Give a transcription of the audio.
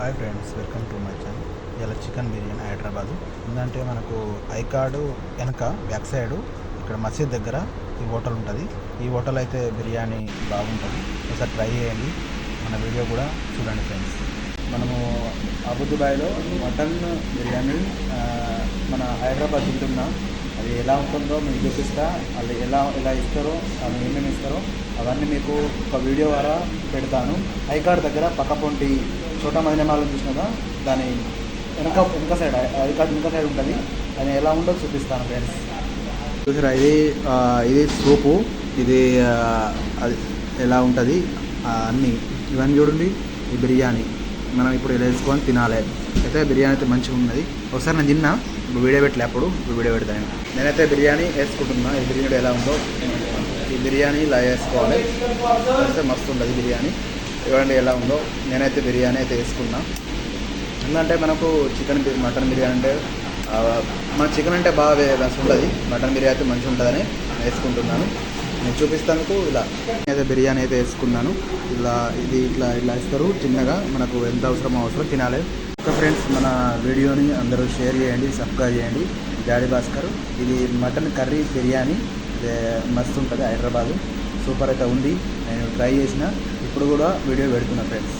Hi friends, welcome to my channel. ఇలా chicken biryani Hyderabad ఏంటంటే మనకు ఐకార్డు వెనక బ్యాక్ సైడు ఇక్కడ మసీద్ దగ్గర ఈ హోటల్ ఉంటుంది. ఈ హోటల్ అయితే బిర్యానీ బాగుంటుంది, ఒకసారి ట్రై చేయండి. మన వీడియో కూడా చూడండి ఫ్రెండ్స్. మనము అబుదుబాయ్లో మటన్ బిర్యానీ మన హైదరాబాద్ తింటున్నాం. అది ఎలా ఉంటుందో మీకు చూపిస్తా. అది ఎలా ఎలా ఇస్తారో, అది ఏమేమి ఇస్తారో అవన్నీ మీకు ఒక వీడియో ద్వారా పెడతాను. ఐకార్డ్ దగ్గర పక్కపొంటి చోటా మదినమాలను చూసినాక దాని వెనక సైడ్ ఐకార్డ్ వెనక సైడ్ ఉంటుంది. అది ఎలా ఉంటుందో చూపిస్తాను ఫ్రెండ్స్. చూసారా, ఇది సూపు, ఇది అది ఎలా ఉంటుంది అన్నీ ఇవన్నీ చూడండి. ఈ బిర్యానీ మనం ఇప్పుడు ఇలా వేసుకొని తినాలి. అయితే బిర్యానీ అయితే మంచిగా ఉన్నది. ఒకసారి నేను తిన్నా, ఇప్పుడు వీడియో పెట్టలే, ఇప్పుడు వీడియో పెడతాను. నేనైతే బిర్యానీ వేసుకుంటున్నా. ఈ బిర్యానీ ఎలా ఉందో ఈ బిర్యానీ ఇలా వేసుకోవాలి. అయితే మస్తు ఉంటుంది బిర్యానీ. ఇవ్వండి ఎలా ఉందో. నేనైతే బిర్యానీ అయితే వేసుకున్నా. ఎందుకంటే మనకు మటన్ బిర్యానీ అంటే మన చికెన్ అంటే బాగా ఉంటుంది. మటన్ బిర్యానీ అయితే మంచిగా ఉంటుందని వేసుకుంటున్నాను. నేను చూపిస్తాను. ఇలా అయితే బిర్యానీ అయితే వేసుకున్నాను. ఇట్లా ఇస్తారు చిన్నగా. మనకు ఎంత అవసరం తినాలి. ఓకే ఫ్రెండ్స్, మన వీడియోని అందరూ షేర్ చేయండి, సబ్స్క్రైబ్ చేయండి. డాడీ భాస్కర్. ఇది మటన్ కర్రీ బిర్యానీ మస్తు ఉంటుంది. హైదరాబాదు సూపర్ అయితే ఉంది. నేను ట్రై చేసిన, ఇప్పుడు కూడా వీడియో పెడుతున్నా ఫ్రెండ్స్.